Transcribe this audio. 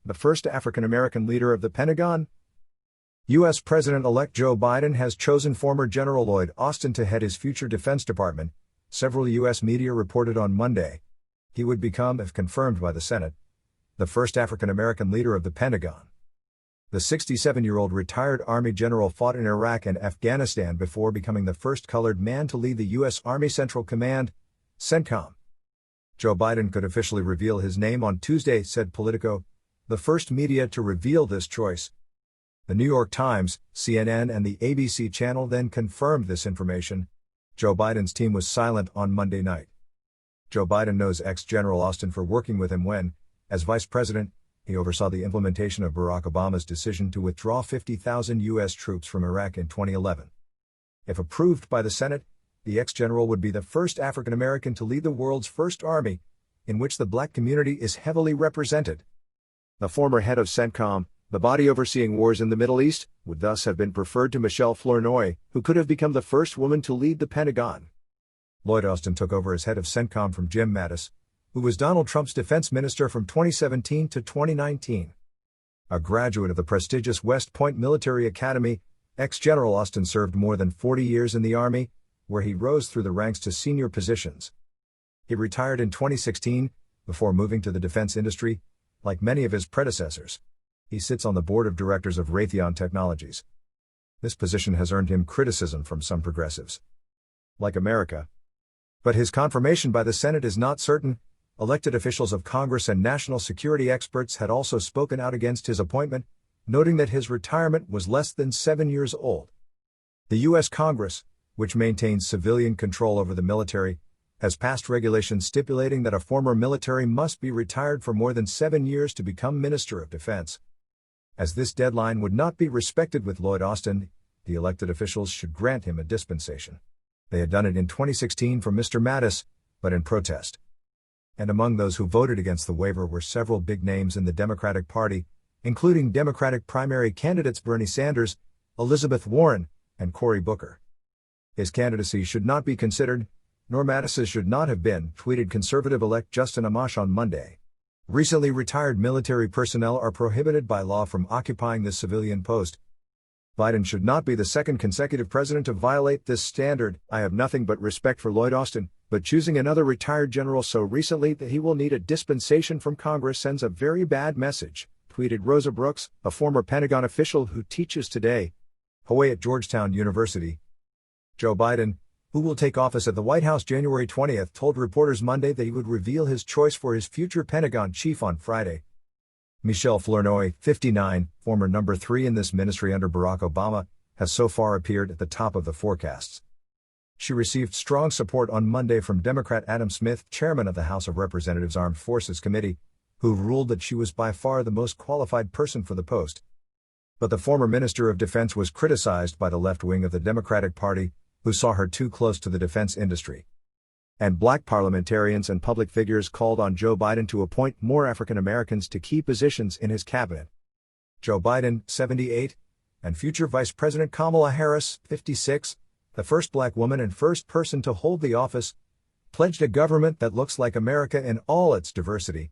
the first African-American leader of the Pentagon? U.S. President-elect Joe Biden has chosen former General Lloyd Austin to head his future Defense Department, several U.S. media reported on Monday. He would become, if confirmed by the Senate, the first African-American leader of the Pentagon. The 67-year-old retired Army general fought in Iraq and Afghanistan before becoming the first colored man to lead the U.S. Army Central Command, Centcom. Joe Biden could officially reveal his name on Tuesday, said Politico, the first media to reveal this choice. The New York Times, CNN, and the ABC channel then confirmed this information. Joe Biden's team was silent on Monday night. Joe Biden knows ex-General Austin for working with him when, as vice president, he oversaw the implementation of Barack Obama's decision to withdraw 50,000 U.S. troops from Iraq in 2011. If approved by the Senate, the ex-general would be the first African-American to lead the world's first army, in which the black community is heavily represented. The former head of Centcom, the body overseeing wars in the Middle East, would thus have been preferred to Michelle Flournoy, who could have become the first woman to lead the Pentagon. Lloyd Austin took over as head of Centcom from Jim Mattis, who was Donald Trump's defense minister from 2017 to 2019. A graduate of the prestigious West Point Military Academy, ex-General Austin served more than 40 years in the Army, where he rose through the ranks to senior positions. He retired in 2016, before moving to the defense industry. Like many of his predecessors, he sits on the board of directors of Raytheon Technologies. This position has earned him criticism from some progressives, like America. But his confirmation by the Senate is not certain. Elected officials of Congress and national security experts had also spoken out against his appointment, noting that his retirement was less than 7 years old. The U.S. Congress, which maintains civilian control over the military, has passed regulations stipulating that a former military must be retired for more than 7 years to become Minister of Defense. As this deadline would not be respected with Lloyd Austin, the elected officials should grant him a dispensation. They had done it in 2016 for Mr. Mattis, but in protest. And among those who voted against the waiver were several big names in the Democratic Party, including Democratic primary candidates Bernie Sanders, Elizabeth Warren, and Cory Booker. His candidacy should not be considered, nor Mattis's should not have been, tweeted conservative-elect Justin Amash on Monday. Recently retired military personnel are prohibited by law from occupying this civilian post. Biden should not be the second consecutive president to violate this standard. I have nothing but respect for Lloyd Austin, but choosing another retired general so recently that he will need a dispensation from Congress sends a very bad message, tweeted Rosa Brooks, a former Pentagon official who teaches today at Georgetown University. Joe Biden, who will take office at the White House January 20th, told reporters Monday that he would reveal his choice for his future Pentagon chief on Friday. Michelle Flournoy, 59, former number 3 in this ministry under Barack Obama, has so far appeared at the top of the forecasts. She received strong support on Monday from Democrat Adam Smith, chairman of the House of Representatives Armed Forces Committee, who ruled that she was by far the most qualified person for the post. But the former Minister of Defense was criticized by the left wing of the Democratic Party, who saw her too close to the defense industry. And black parliamentarians and public figures called on Joe Biden to appoint more African Americans to key positions in his cabinet. Joe Biden, 78, and future Vice President Kamala Harris, 56, the first black woman and first person to hold the office, pledged a government that looks like America in all its diversity,